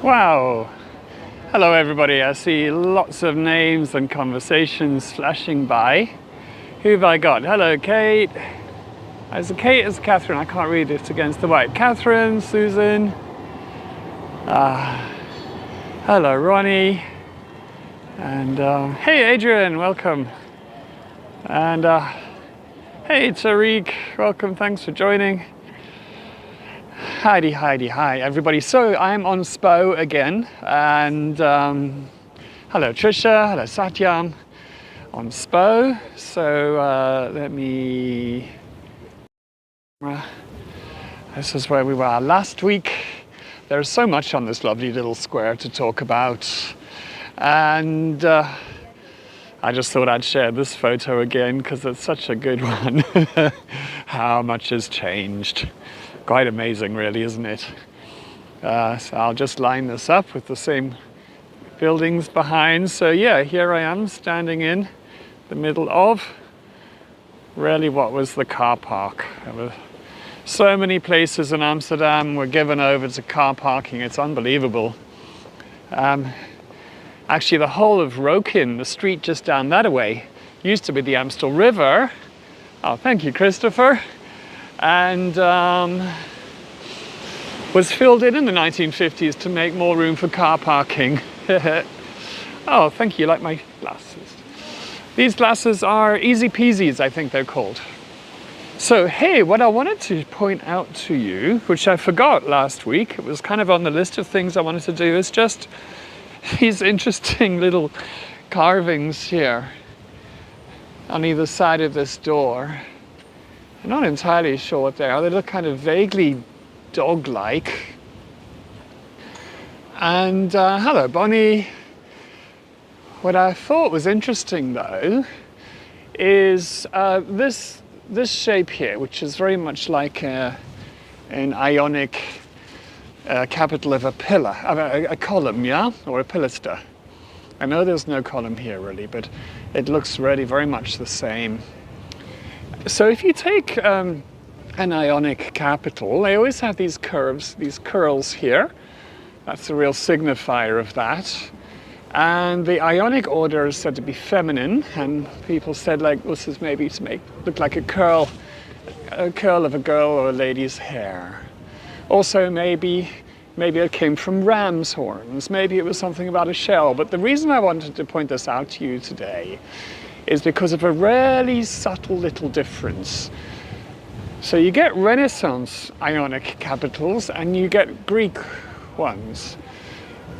Wow. Hello everybody. I see lots of names and conversations flashing by. Who have I got? Hello Kate. Is it Kate? Is Catherine? I can't read it against the white. Catherine, Susan. Hello Ronnie. And hey Adrian, welcome. And hey Tariq, welcome. Thanks for joining. Heidi, hi everybody. So I'm on Spui again, and hello Trisha, hello Satyam on Spui. So let me. This is where we were last week. There's so much on this lovely little square to talk about, and I just thought I'd share this photo again because it's such a good one. How much has changed. Quite amazing really, isn't it? So I'll just line this up with the same buildings behind. So yeah, here I am standing in the middle of really what was the car park. There were so many places in Amsterdam were given over to car parking. It's unbelievable. Actually, the whole of Rokin, the street just down that way, used to be the Amstel River. Oh, thank you, Christopher. And was filled in the 1950s to make more room for car parking. Oh, thank you, like my glasses. These glasses are easy peasies, I think they're called. So, hey, what I wanted to point out to you, which I forgot last week, it was kind of on the list of things I wanted to do, is just these interesting little carvings here on either side of this door. I'm not entirely sure what they are. They look kind of vaguely dog-like. And hello, Bonnie. What I thought was interesting, though, is this shape here, which is very much like an Ionic capital of a pillar, a column, yeah, or a pilaster. I know there's no column here really, but it looks really very much the same. So if you take an Ionic capital, they always have these curves, these curls here. That's the real signifier of that. And the Ionic order is said to be feminine, and people said like this is maybe to look like a curl of a girl or a lady's hair. Also maybe it came from ram's horns, maybe it was something about a shell. But the reason I wanted to point this out to you today is because of a really subtle little difference. So you get Renaissance Ionic capitals and you get Greek ones.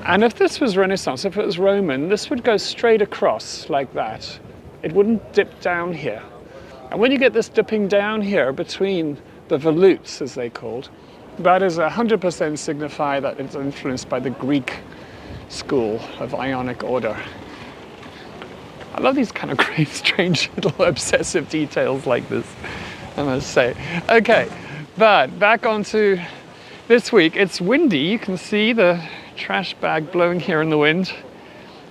And if this was Renaissance, if it was Roman, this would go straight across like that. It wouldn't dip down here. And when you get this dipping down here between the volutes, as they called, that is 100% signify that it's influenced by the Greek school of Ionic order. I love these kind of great, strange little obsessive details like this, I must say. Okay, but back onto this week. It's windy. You can see the trash bag blowing here in the wind.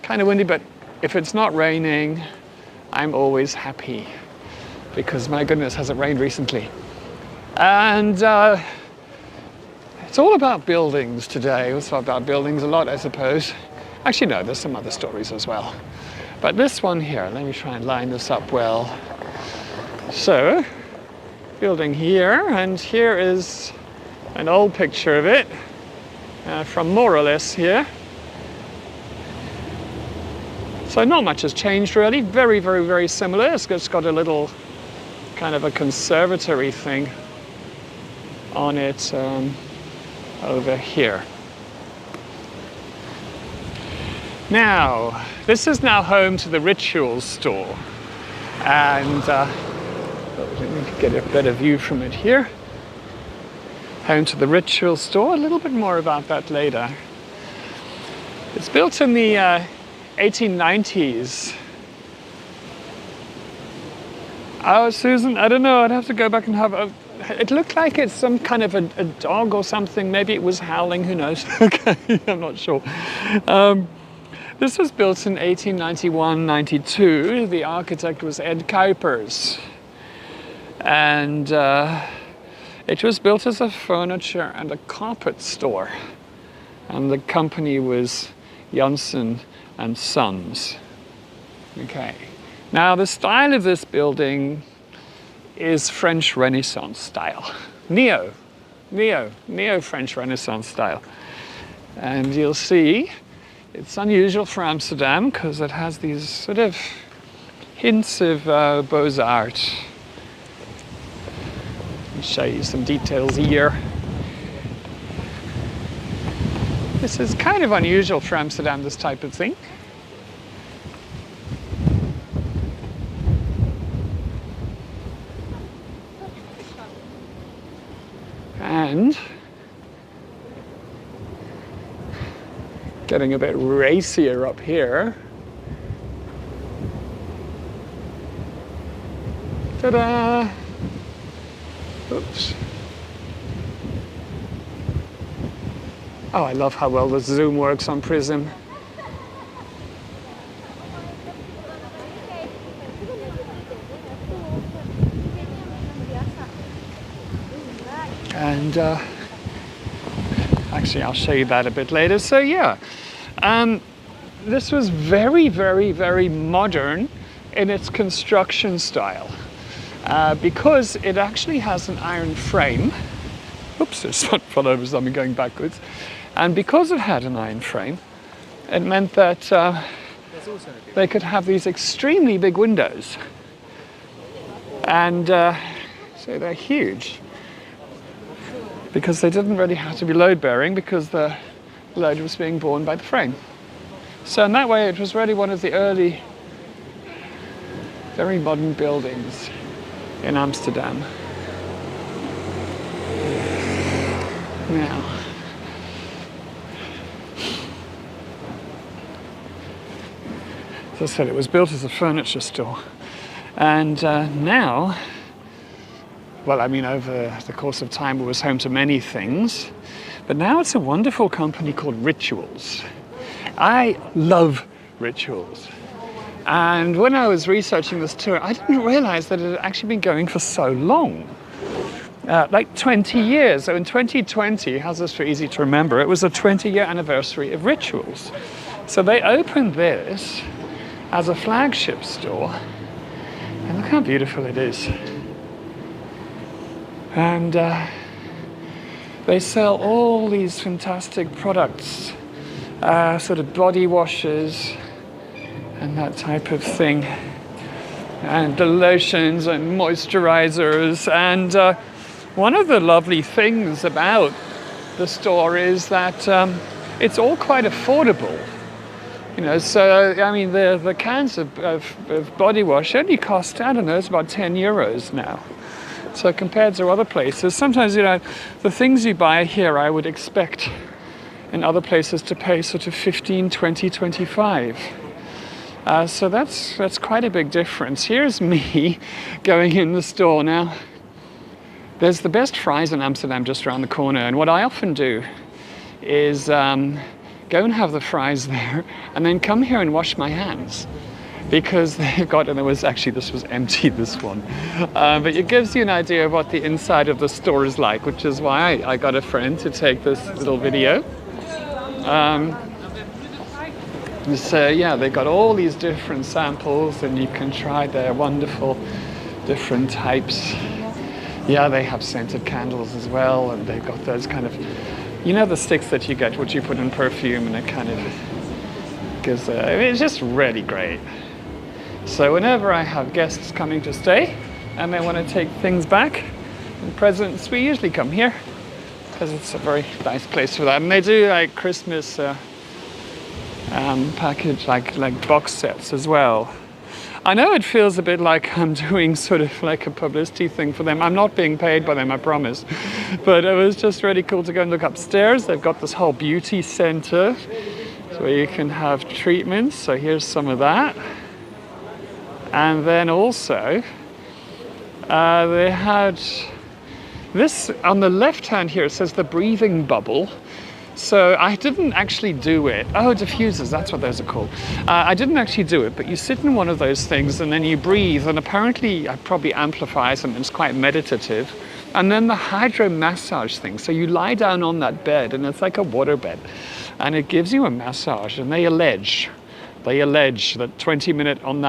Kind of windy, but if it's not raining, I'm always happy because my goodness, has it rained recently. And it's all about buildings today. It's about buildings a lot, I suppose. Actually, no, there's some other stories as well. But this one here, let me try and line this up well. So, building here, and here is an old picture of it from more or less here. So not much has changed really, very, very, very similar. It's just got a little kind of a conservatory thing on it over here. Now, this is now home to the rituals store, and let me get a better view from it here. Home to the ritual store, a little bit more about that later. It's built in the 1890s. Oh, Susan, I don't know, I'd have to go back and have a... It looked like it's some kind of a dog or something. Maybe it was howling, who knows? Okay, I'm not sure. This was built in 1891-92. The architect was Ed Kuipers. And it was built as a furniture and a carpet store. and the company was Janssen and Sons. Okay. Now the style of this building is French Renaissance style. Neo-French Renaissance style. And you'll see it's unusual for Amsterdam because it has these sort of hints of Beaux-Arts. Let me show you some details here. This is kind of unusual for Amsterdam, this type of thing. And getting a bit racier up here. Ta-da! Oops. Oh, I love how well the zoom works on Prism. And actually, I'll show you that a bit later. So yeah, this was very, very, very modern in its construction style because it actually has an iron frame. Oops, there's one front over something going backwards. And because it had an iron frame, it meant that they could have these extremely big windows. And so they're huge. Because they didn't really have to be load-bearing because the load was being borne by the frame. So in that way, it was really one of the early, very modern buildings in Amsterdam. Now, as I said, it was built as a furniture store. And now, well, I mean, over the course of time, it was home to many things. But now it's a wonderful company called Rituals. I love Rituals. And when I was researching this tour, I didn't realize that it had actually been going for so long. Like 20 years. So in 2020, how's this for easy to remember? It was a 20-year anniversary of Rituals. So they opened this as a flagship store. And look how beautiful it is. And they sell all these fantastic products, sort of body washes and that type of thing, and the lotions and moisturizers. And one of the lovely things about the store is that it's all quite affordable. You know, so I mean, the cans of body wash only cost, I don't know, it's about 10 euros now. So compared to other places, sometimes, you know, the things you buy here, I would expect in other places to pay sort of 15, 20, 25. So that's quite a big difference. Here's me going in the store now. There's the best fries in Amsterdam just around the corner, and what I often do is go and have the fries there and then come here and wash my hands. Because they've got, and this was empty, this one. But it gives you an idea of what the inside of the store is like, which is why I got a friend to take this little video. So yeah, they've got all these different samples and you can try their wonderful different types. Yeah, they have scented candles as well, and they've got those kind of, you know, the sticks that you get, which you put in perfume, and it kind of gives, it's just really great. So whenever I have guests coming to stay and they want to take things back and presents, we usually come here because it's a very nice place for that. And they do like Christmas package, like box sets as well. I know it feels a bit like I'm doing sort of like a publicity thing for them. I'm not being paid by them, I promise. But it was just really cool to go and look upstairs. They've got this whole beauty center where you can have treatments. So here's some of that. And then also, they had this on the left hand here. It says the breathing bubble. So I didn't actually do it. Oh, diffusers, that's what those are called. I didn't actually do it, but you sit in one of those things and then you breathe, and apparently it probably amplifies and it's quite meditative. And then the hydro massage thing. So you lie down on that bed and it's like a water bed. And it gives you a massage. And they allege that 20 minutes on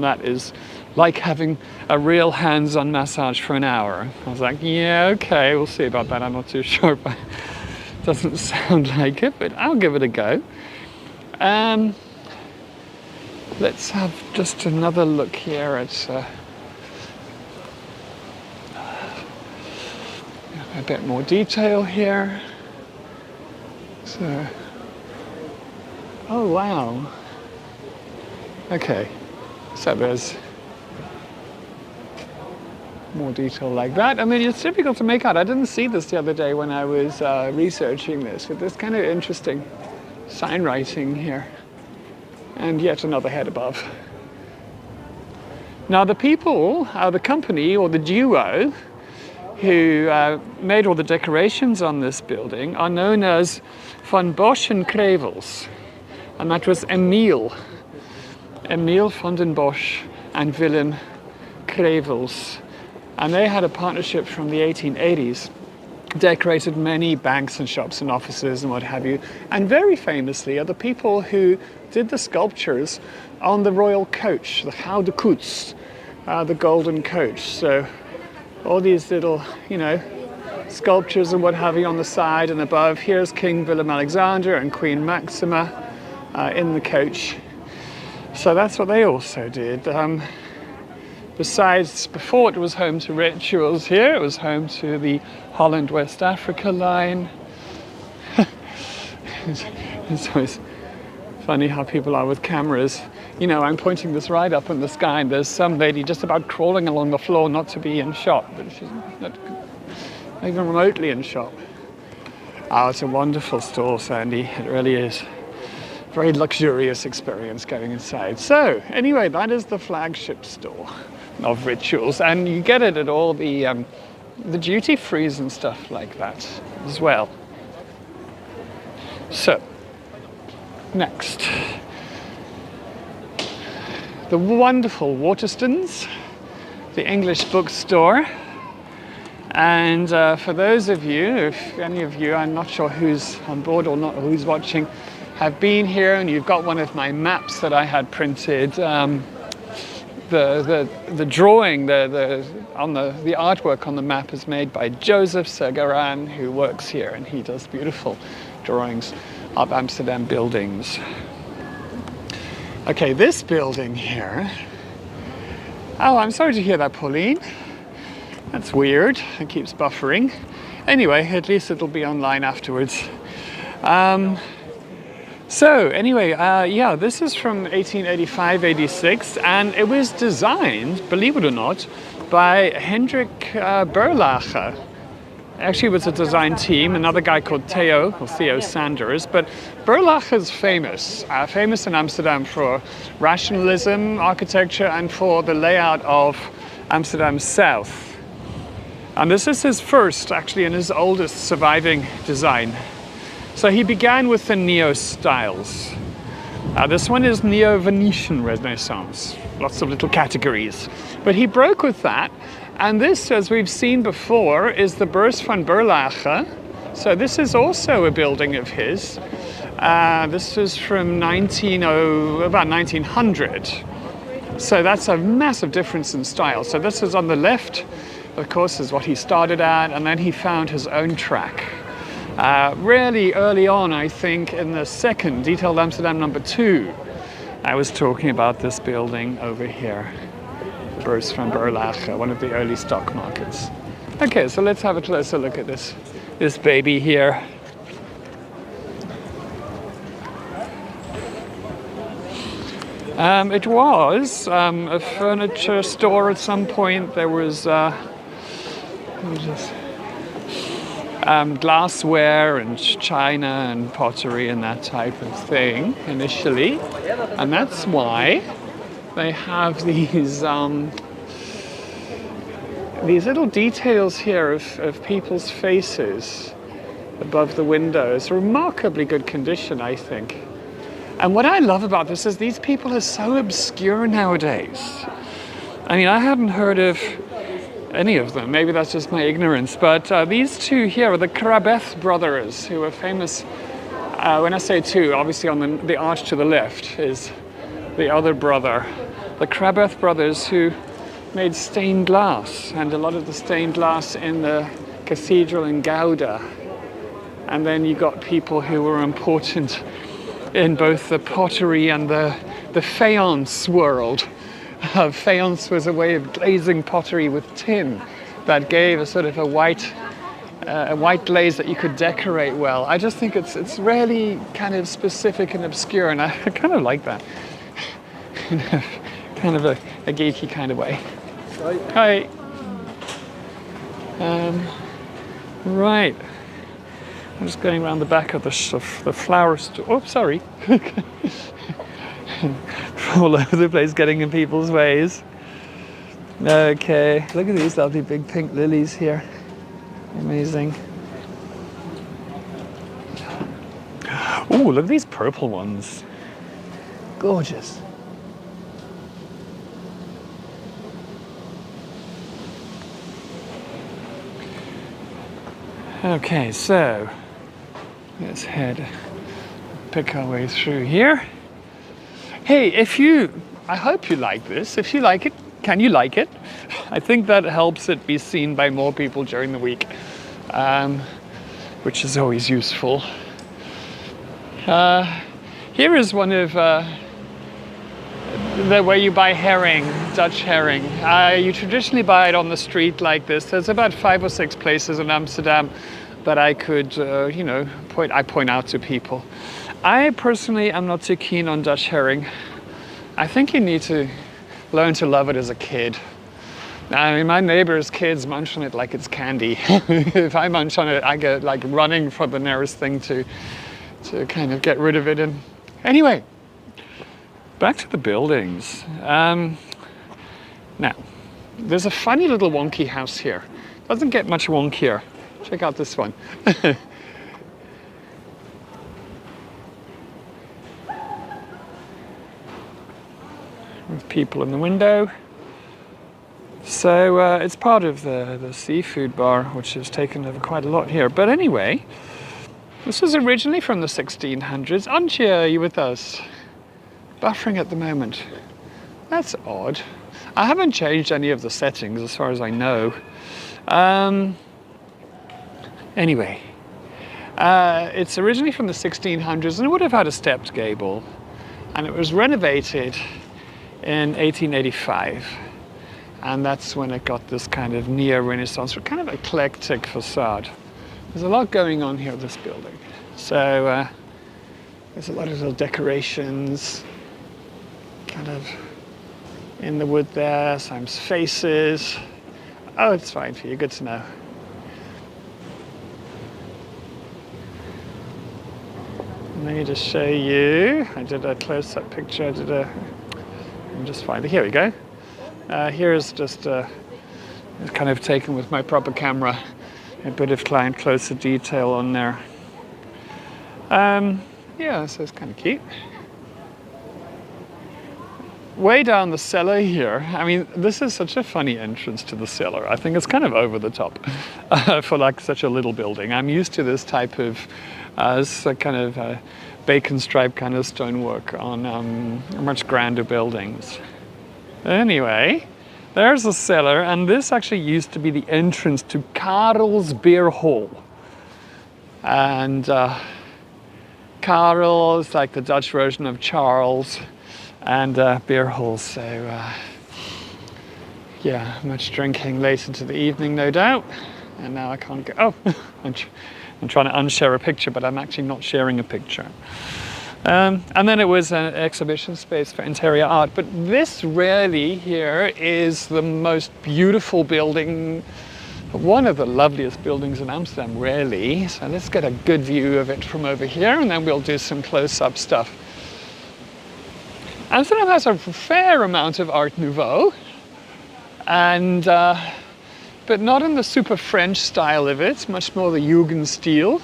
that is like having a real hands-on massage for an hour. I was like, yeah, okay, we'll see about that. I'm not too sure, but it doesn't sound like it, but I'll give it a go. Let's have just another look here at a bit more detail here. So, oh wow. Okay, so there's more detail like that. I mean, it's difficult to make out. I didn't see this the other day when I was researching this, but there's kind of interesting sign writing here. And yet another head above. Now the people, the company or the duo who made all the decorations on this building are known as Van Bosch and Crevels. And that was Emile van den Bosch and Willem Crevels. And they had a partnership from the 1880s. Decorated many banks and shops and offices and what have you. And very famously are the people who did the sculptures on the royal coach, the Gouden Koets, the golden coach. So all these little, sculptures and what have you on the side and above. Here's King Willem-Alexander and Queen Maxima in the coach. So that's what they also did. Besides, before it was home to rituals here, it was home to the Holland-West Africa line. It's always funny how people are with cameras. I'm pointing this right up in the sky and there's some lady just about crawling along the floor not to be in shot, but she's not even remotely in shot. Oh, it's a wonderful store, Sandy. It really is. Very luxurious experience going inside. So, anyway, that is the flagship store of rituals, and you get it at all the duty frees and stuff like that as well. So, next, the wonderful Waterstones, the English bookstore. And for those of you, if any of you, I'm not sure who's on board or not, who's watching, have been here and you've got one of my maps that I had printed, the drawing, the artwork on the map is made by Joseph Sergaran, who works here, and he does beautiful drawings of Amsterdam buildings. Okay, this building here. Oh, I'm sorry to hear that, Pauline. That's weird. It keeps buffering. Anyway, at least it'll be online afterwards. So anyway, this is from 1885-86, and it was designed, believe it or not, by Hendrik Berlage. Actually, it was a design team, another guy called Theo Sanders, but Berlage is famous in Amsterdam for rationalism architecture and for the layout of Amsterdam South. And this is his first, actually, and his oldest surviving design. So he began with the neo-styles. This one is Neo-Venetian Renaissance, lots of little categories. But he broke with that, and this, as we've seen before, is the Beurs van Berlage. So this is also a building of his. This is from about 1900. So that's a massive difference in style. So this is on the left, of course, is what he started at, and then he found his own track. Really early on, I think, in the second, Detailed Amsterdam #2, I was talking about this building over here, Beurs van Berlage, one of the early stock markets. Okay, so let's have a closer look at this baby here. It was a furniture store at some point. There was glassware and china and pottery and that type of thing initially, and that's why they have these little details here of people's faces above the windows. Remarkably good condition, I think. And what I love about this is these people are so obscure nowadays. I mean, I hadn't heard of any of them. Maybe that's just my ignorance. But these two here are the Krabeth brothers, who are famous. When I say two, obviously on the arch to the left is the other brother. The Krabeth brothers, who made stained glass, and a lot of the stained glass in the cathedral in Gouda. And then you got people who were important in both the pottery and the faience world. Faience was a way of glazing pottery with tin that gave a sort of a white glaze that you could decorate well. I just think it's really kind of specific and obscure, and I kind of like that. Kind of a geeky kind of way. Hi. Right. I'm just going around the back of the flower store. Oh, sorry. All over the place, getting in people's ways. Okay, look at these lovely big pink lilies here. Amazing. Oh, look at these purple ones. Gorgeous. Okay, so let's pick our way through here. Hey, I hope you like this. If you like it, can you like it? I think that helps it be seen by more people during the week, which is always useful. Here is one of where you buy herring, Dutch herring. You traditionally buy it on the street like this. There's about 5 or 6 places in Amsterdam that I could, point out to people. I personally am not too keen on Dutch herring. I think you need to learn to love it as a kid. I mean, my neighbor's kids munch on it like it's candy. If I munch on it, I get like running for the nearest thing to kind of get rid of it. And anyway, back to the buildings. Now, there's a funny little wonky house here. Doesn't get much wonkier. Check out this one. With people in the window. So it's part of the seafood bar, which has taken over quite a lot here. But anyway, this was originally from the 1600s. Antje, are you with us? Buffering at the moment. That's odd. I haven't changed any of the settings as far as I know. Anyway, it's originally from the 1600s, and it would have had a stepped gable, and it was renovated in 1885, and that's when it got this kind of neo-Renaissance, kind of eclectic facade. There's a lot going on here at this building. So there's a lot of little decorations, kind of in the wood there, some faces. Oh, it's fine for you, good to know. Let me just show you. I did a close-up picture. I'm just fine. Here we go. Here's just kind of taken with my proper camera. A bit of client closer detail on there. Yeah, so it's kind of cute. Way down the cellar here, I mean, this is such a funny entrance to the cellar. I think it's kind of over the top for like such a little building. I'm used to this type of kind of bacon stripe kind of stonework on much grander buildings. Anyway, there's the cellar, and this actually used to be the entrance to Karel's Beer Hall. And Karel is like the Dutch version of Charles, and beer halls. So yeah, much drinking late into the evening, no doubt. And now I can't go. Oh, I'm trying to unshare a picture, but I'm actually not sharing a picture. And then it was an exhibition space for interior art. But this really here is the most beautiful building, one of the loveliest buildings in Amsterdam, really. So let's get a good view of it from over here, and then we'll do some close-up stuff. Amsterdam has a fair amount of Art Nouveau, and but not in the super French style of it, much more the Jugendstil,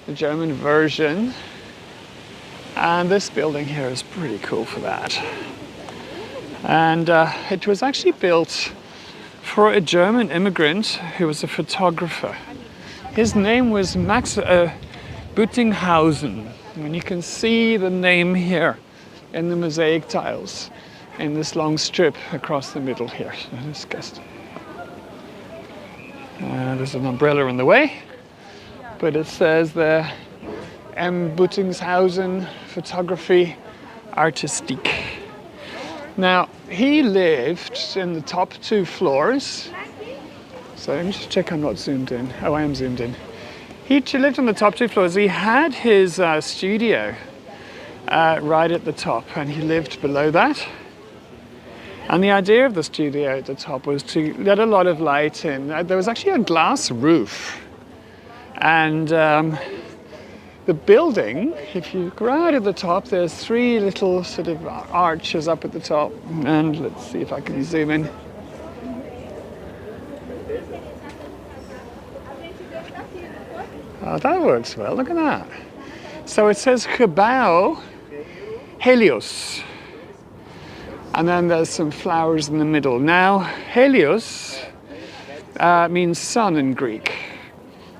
the German version. And this building here is pretty cool for that. And it was actually built for a German immigrant who was a photographer. His name was Max Buttinghausen, and you can see the name here in the mosaic tiles in this long strip across the middle here. So let's guess. There's an umbrella in the way, but it says there M. Buttinghausen Photography Artistique. Now, he lived in the top 2 floors. So let me just check I'm not zoomed in. Oh, I am zoomed in. He lived on the top 2 floors. He had his studio right at the top, and he lived below that. And the idea of the studio at the top was to let a lot of light in. There was actually a glass roof. And the building, if you go right at the top, there's 3 little sort of arches up at the top. And let's see if I can zoom in. Oh, that works well, look at that. So it says Gebouw, Helios. And then there's some flowers in the middle. Now, Helios means sun in Greek.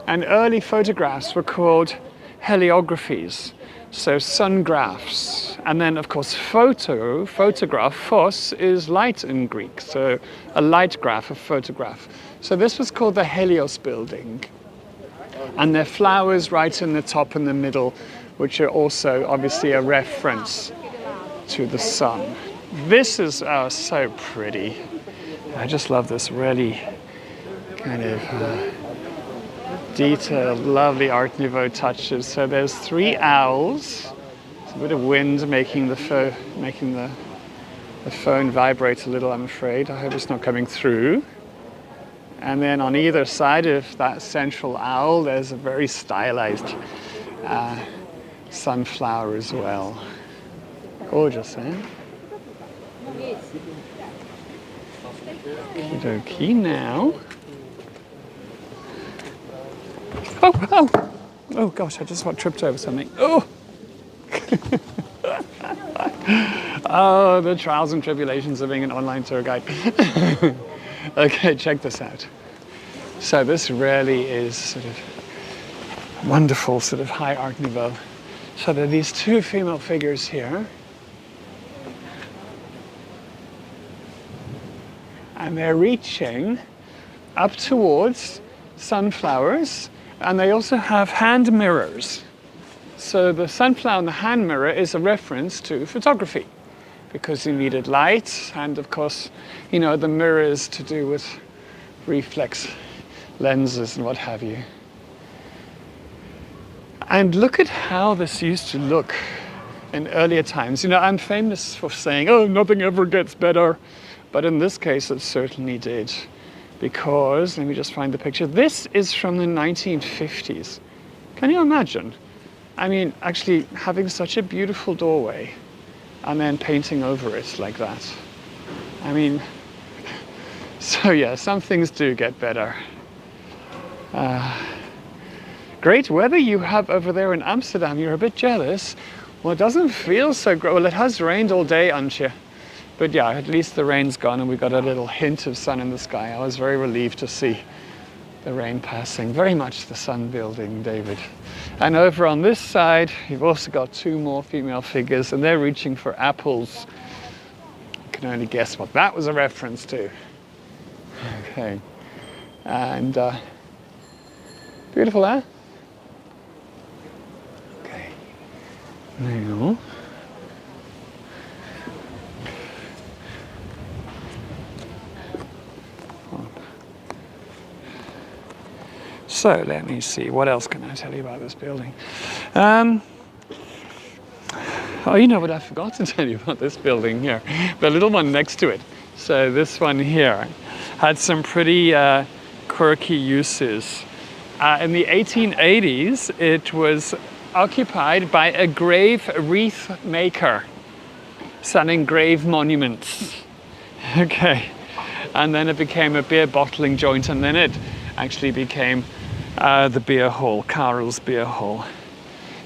And early photographs were called heliographies, so sun graphs. And then, of course, photograph, phos, is light in Greek, so a light graph, a photograph. So this was called the Helios building. And there are flowers right in the top and the middle, which are also obviously a reference to the sun. This is so pretty. I just love this really kind of detailed, lovely Art Nouveau touches. So there's 3 owls. There's a bit of wind making the phone vibrate a little, I'm afraid. I hope it's not coming through. And then on either side of that central owl, there's a very stylized sunflower as well. Gorgeous, eh? Okie now. Oh gosh, I just about tripped over something. Oh! Oh, the trials and tribulations of being an online tour guide. Okay, check this out. So this really is sort of wonderful, sort of high Art Nouveau. So there are these 2 female figures here. And they're reaching up towards sunflowers, and they also have hand mirrors. So the sunflower and the hand mirror is a reference to photography, because you needed light, and of course, you know, the mirror is to do with reflex lenses and what have you. And look at how this used to look in earlier times. You know, I'm famous for saying, oh, nothing ever gets better. But in this case, it certainly did. Because, let me just find the picture. This is from the 1950s. Can you imagine? I mean, actually having such a beautiful doorway and then painting over it like that. I mean, so yeah, some things do get better. Great weather you have over there in Amsterdam. You're a bit jealous. Well, it doesn't feel so great. Well, it has rained all day, Antje. But yeah, at least the rain's gone and we got a little hint of sun in the sky. I was very relieved to see the rain passing. Very much the sun building, David. And over on this side, you've also got 2 more female figures, and they're reaching for apples. You can only guess what that was a reference to. Okay. And beautiful, eh? Okay. Now. So let me see, what else can I tell you about this building? Oh, you know what I forgot to tell you about this building here? The little one next to it. So this one here had some pretty quirky uses. In the 1880s, it was occupied by a grave wreath maker selling grave monuments. Okay, and then it became a beer bottling joint, and then it actually became the beer hall, Karel's Beer Hall.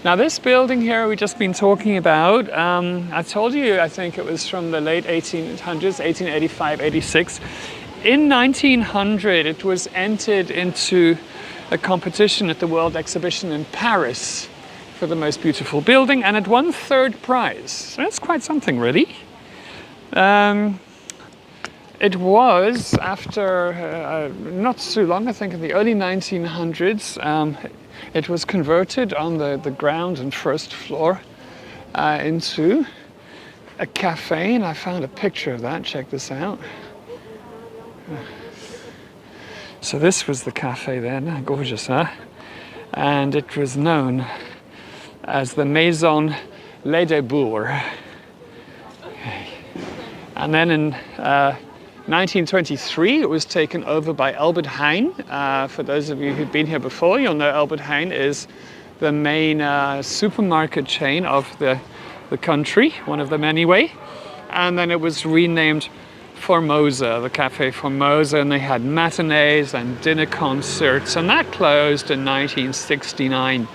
Now this building here we've just been talking about, I told you I think it was from the late 1800s, 1885, 86. in 1900, it was entered into a competition at the World Exhibition in Paris for the most beautiful building, and it won third prize. So that's quite something, really. It was after not too long, I think in the early 1900s, it was converted on the ground and first floor into a cafe, and I found a picture of that. Check this out. So this was the cafe then, gorgeous, huh? And it was known as the Maison Les Debours. Okay. And then in 1923, it was taken over by Albert Heijn. For those of you who've been here before, you'll know Albert Heijn is the main supermarket chain of the country, one of them anyway. And then it was renamed Formosa, the Café Formosa, and they had matinees and dinner concerts, and that closed in 1969,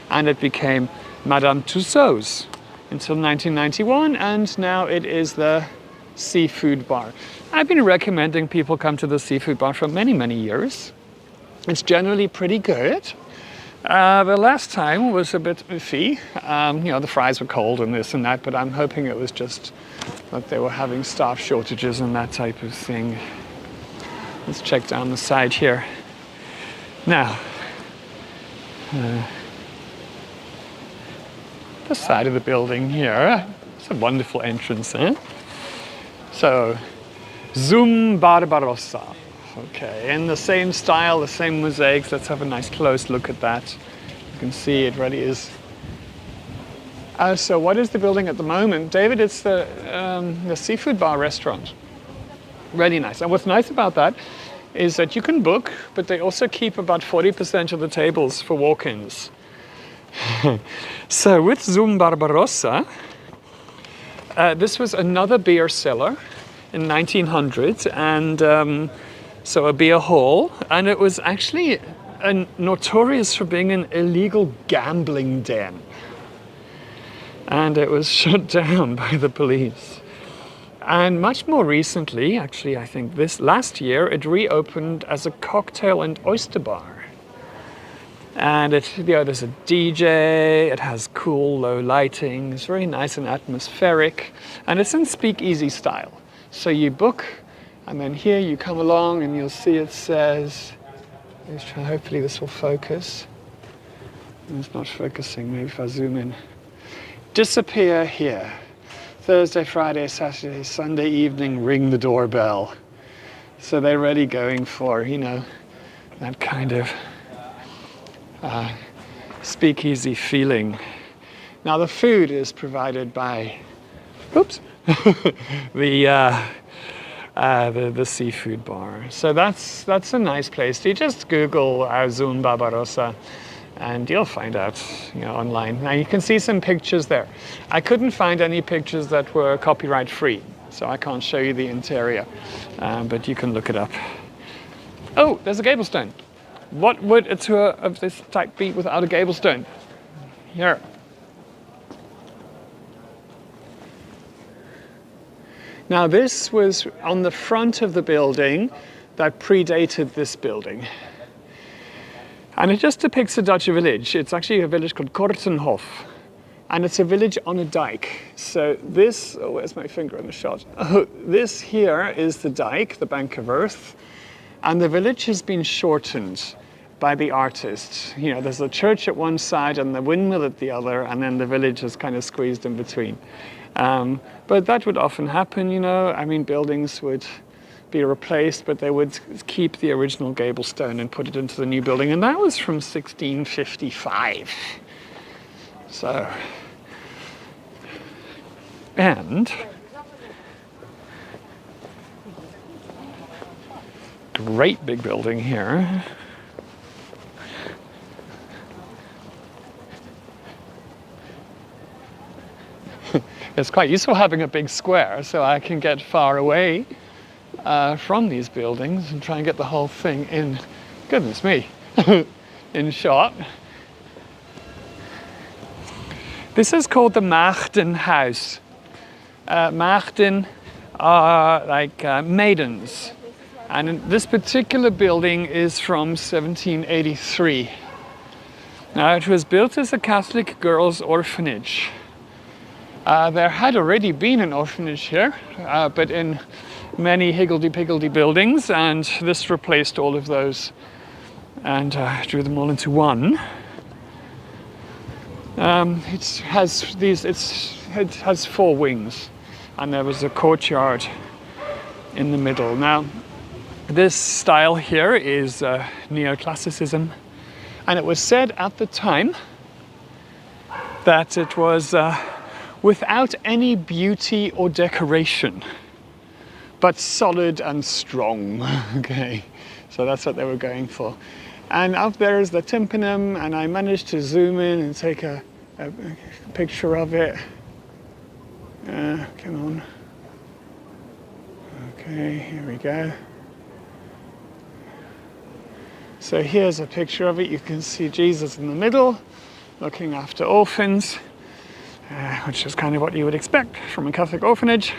and it became Madame Tussauds until 1991, and now it is the seafood bar. I've been recommending people come to the seafood bar for many, many years. It's generally pretty good. The last time was a bit iffy. You know, the fries were cold and this and that, but I'm hoping it was just that they were having staff shortages and that type of thing. Let's check down the side here. Now, the side of the building here. It's a wonderful entrance, eh? So, Zoom Barbarossa. Okay, in the same style, the same mosaics. Let's have a nice close look at that. You can see it really is. So what is the building at the moment? David, it's the seafood bar restaurant. Really nice. And what's nice about that is that you can book, but they also keep about 40% of the tables for walk-ins. So with Zoom Barbarossa, this was another beer cellar in 1900, and so a beer hall, and it was actually notorious for being an illegal gambling den. And it was shut down by the police. And much more recently, actually I think this last year, it reopened as a cocktail and oyster bar. And it, you know, there's a DJ, it has cool low lighting, it's very nice and atmospheric, and it's in speakeasy style. So you book, and then here you come along and you'll see it says, hopefully this will focus. It's not focusing, maybe if I zoom in. Disappear here. Thursday, Friday, Saturday, Sunday evening, ring the doorbell. So they're really going for, you know, that kind of speakeasy feeling. Now the food is provided by, oops, the seafood bar. So that's a nice place. You just Google Zoom Barbarossa and you'll find out, you know, online. Now you can see some pictures there. I couldn't find any pictures that were copyright free, so I can't show you the interior, but you can look it up. Oh, there's a gable stone. What would a tour of this type be without a gable stone? Here. Now this was on the front of the building that predated this building. And it just depicts a Dutch village. It's actually a village called Kortenhof. And it's a village on a dike. So this, oh, where's my finger in the shot? Oh, this here is the dike, the Bank of Earth. And the village has been shortened by the artist. You know, there's a church at one side and the windmill at the other, and then the village is kind of squeezed in between. But that would often happen, you know. I mean, buildings would be replaced, but they would keep the original gable stone and put it into the new building. And that was from 1655. So, and great big building here. It's quite useful having a big square so I can get far away from these buildings and try and get the whole thing in, goodness me, in shot. This is called the Maagdenhuis. Maagden are like maidens. And this particular building is from 1783. Now, it was built as a Catholic girls' orphanage. There had already been an orphanage here, but in many higgledy-piggledy buildings, and this replaced all of those and drew them all into one. It has 4 wings, and there was a courtyard in the middle. Now, this style here is neoclassicism, and it was said at the time that it was without any beauty or decoration, but solid and strong. Okay, so that's what they were going for. And up there is the tympanum, and I managed to zoom in and take a picture of it. Come on. Okay, here we go. So here's a picture of it. You can see Jesus in the middle, looking after orphans, which is kind of what you would expect from a Catholic orphanage.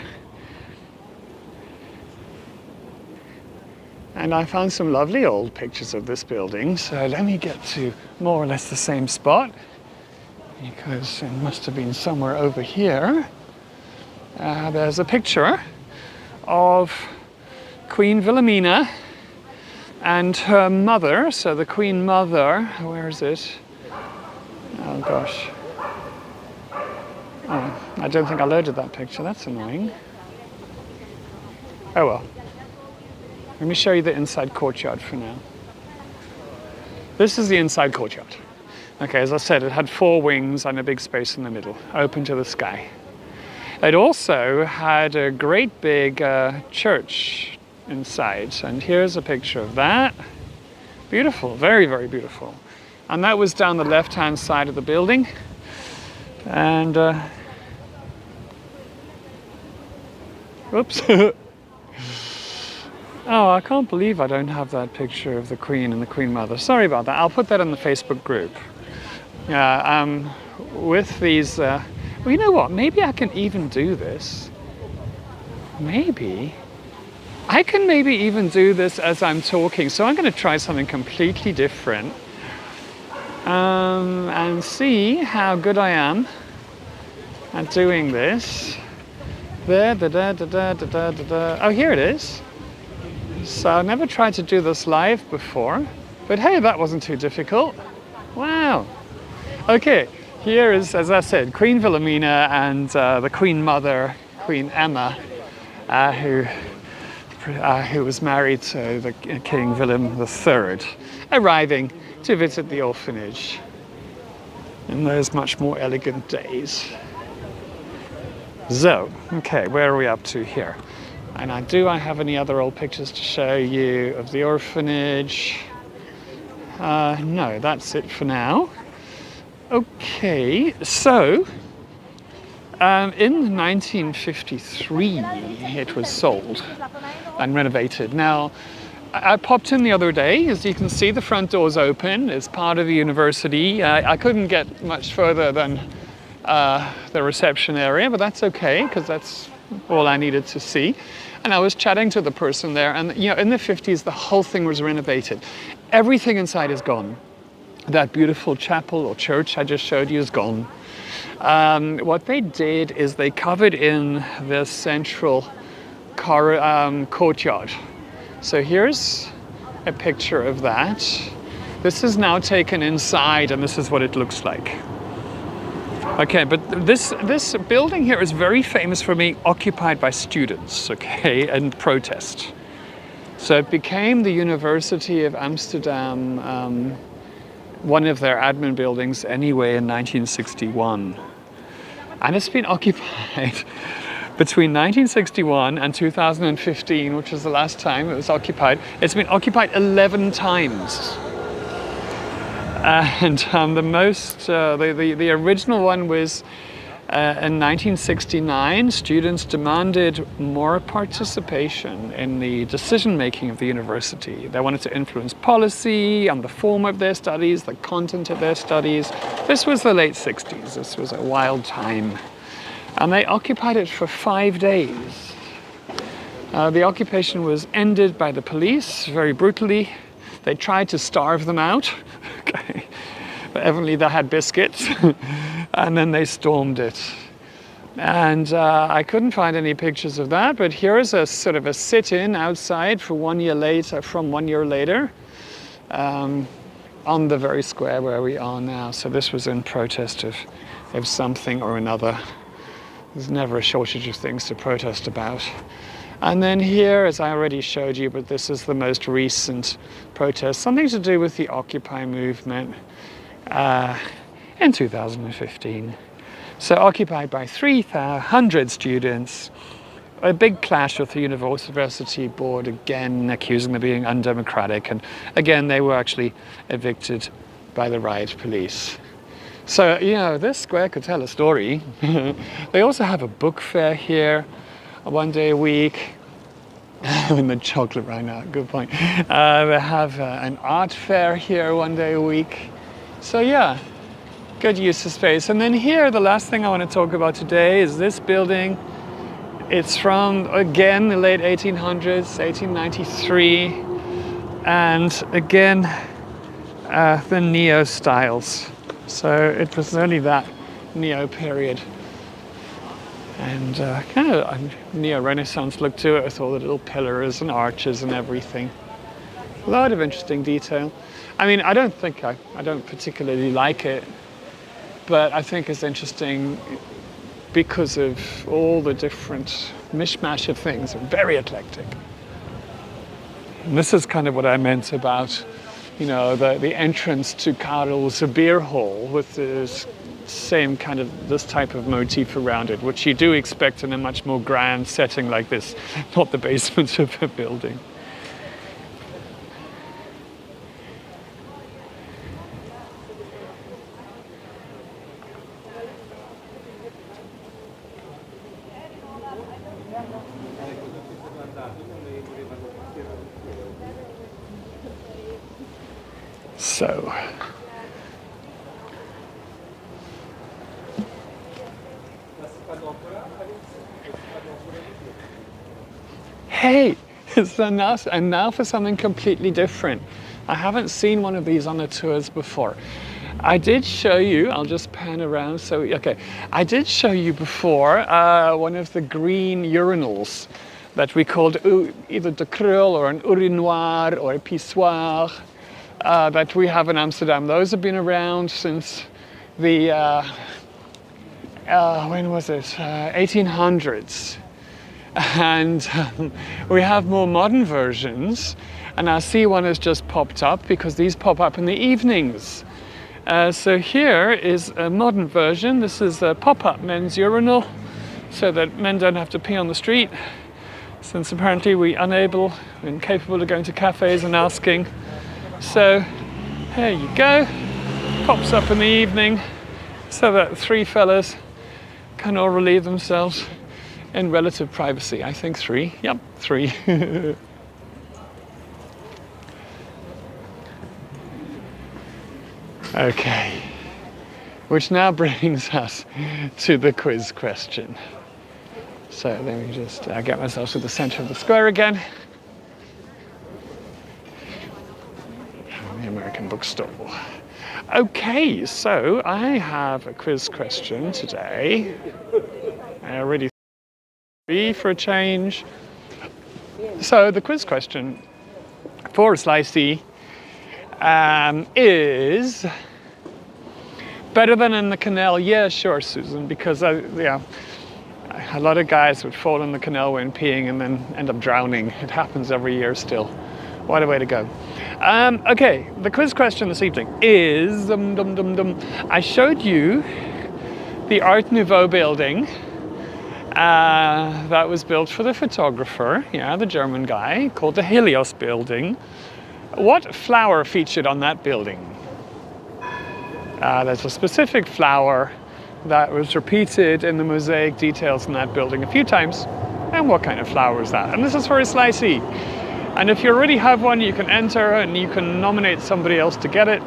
And I found some lovely old pictures of this building, so let me get to more or less the same spot, because it must have been somewhere over here. There's a picture of Queen Wilhelmina and her mother. So the Queen Mother, where is it? Oh gosh. Oh, I don't think I loaded that picture, that's annoying. Oh well. Let me show you the inside courtyard for now. This is the inside courtyard. Okay, as I said, it had 4 wings and a big space in the middle, open to the sky. It also had a great big church inside, and here's a picture of that. Beautiful, very, very beautiful. And that was down the left-hand side of the building. And, oops. Oh, I can't believe I don't have that picture of the Queen and the Queen Mother. Sorry about that. I'll put that in the Facebook group. Yeah, with these... well, you know what? Maybe I can even do this. Maybe. I can maybe even do this as I'm talking. So I'm going to try something completely different. And see how good I am at doing this. There, oh, here it is. So I've never tried to do this live before, but hey, that wasn't too difficult. Wow. Okay, here is, as I said, Queen Wilhelmina and the Queen Mother, Queen Emma, who was married to the King Willem III, arriving to visit the orphanage in those much more elegant days. So, okay, where are we up to here? And do I have any other old pictures to show you of the orphanage? No, that's it for now. Okay, so in 1953 it was sold and renovated. Now, I popped in the other day. As you can see, the front door's open. It's part of the university. I couldn't get much further than the reception area, but that's okay, because that's all I needed to see. And I was chatting to the person there, and you know, in the 50s, the whole thing was renovated. Everything inside is gone. That beautiful chapel or church I just showed you is gone. What they did is they covered in the central courtyard. So here's a picture of that. This is now taken inside, and this is what it looks like. Okay, but this building here is very famous for being occupied by students, okay, and protest. So it became the University of Amsterdam, one of their admin buildings anyway, in 1961. And it's been occupied between 1961 and 2015, which was the last time it was occupied. It's been occupied 11 times. And the original one was in 1969. Students demanded more participation in the decision-making of the university. They wanted to influence policy and the form of their studies, the content of their studies. This was the late 60s. This was a wild time. And they occupied it for 5 days. The occupation was ended by the police very brutally. They tried to starve them out, okay. But evidently they had biscuits, and then they stormed it. And I couldn't find any pictures of that, but here's a sort of a sit-in outside for 1 year later, from 1 year later, on the very square where we are now. So this was in protest of something or another. There's never a shortage of things to protest about. And then here, as I already showed you, but this is the most recent protest, something to do with the Occupy movement in 2015. So occupied by 300 students, a big clash with the university board, again accusing them of being undemocratic, and again they were actually evicted by the riot police. So, you know, this square could tell a story. They also have a book fair here, 1 day a week. I'm in the chocolate right now, good point. They have an art fair here 1 day a week. So yeah, good use of space. And then here, the last thing I want to talk about today is this building. It's from, again, the late 1800s, 1893. And again, the neo styles. So it was only that neo period. And kind of a neo-Renaissance look to it with all the little pillars and arches and everything. A lot of interesting detail. I mean, I don't particularly like it, but I think it's interesting because of all the different mishmash of things. Very eclectic. And this is kind of what I meant about, you know, the entrance to Karel's beer hall with this same kind of, this type of motif around it, which you do expect in a much more grand setting like this, not the basement of a building. So, hey, and now for something completely different. I haven't seen one of these on the tours before. I did show you, I'll just pan around, so, okay. I did show you before one of the green urinals that we called either de krul or an urinoir or a pissoir that we have in Amsterdam. Those have been around since the, when was it, 1800s. And we have more modern versions, and I see one has just popped up because these pop up in the evenings. So here is a modern version. This is a pop-up men's urinal so that men don't have to pee on the street, since apparently we're incapable of going to cafes and asking. So there you go, pops up in the evening so that 3 fellas can all relieve themselves in relative privacy. I think 3, yep, 3. Okay, which now brings us to the quiz question. So let me just get myself to the center of the square again. The American bookstore. Okay, so I have a quiz question today. I already for a change. So the quiz question for Slicey is better than in the canal? Yeah, sure, Susan, because yeah, a lot of guys would fall in the canal when peeing and then end up drowning. It happens every year still. What a way to go. Okay, the quiz question this evening is, I showed you the Art Nouveau building that was built for the photographer, yeah, the German guy, called the Helios building. What flower featured on that building? There's a specific flower that was repeated in the mosaic details in that building a few times. And what kind of flower is that? And this is for a Slicey. And if you already have one, you can enter and you can nominate somebody else to get it.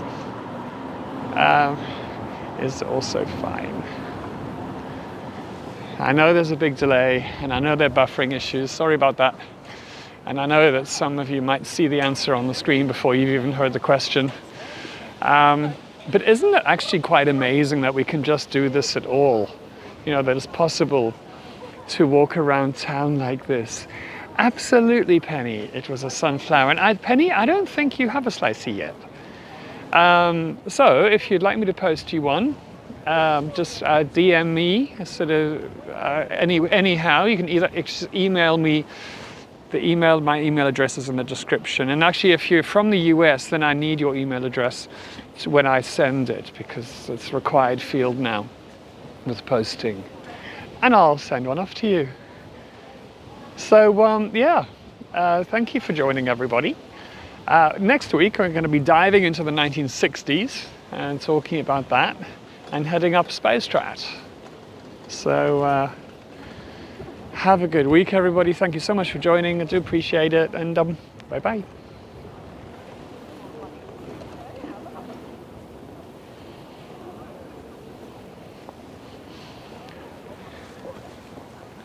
Is also fine. I know there's a big delay, and I know there are buffering issues. Sorry about that. And I know that some of you might see the answer on the screen before you've even heard the question. But isn't it actually quite amazing that we can just do this at all? You know, that it's possible to walk around town like this. Absolutely, Penny. It was a sunflower. And Penny, I don't think you have a slicey yet. So if you'd like me to post you one, just DM me, sort of anyhow. You can either email me. My email address is in the description. And actually, if you're from the US, then I need your email address when I send it, because it's a required field now with posting. And I'll send one off to you. So yeah, thank you for joining, everybody. Next week, we're going to be diving into the 1960s and talking about that and heading up Space Strat. So have a good week, everybody. Thank you so much for joining. I do appreciate it. And bye-bye.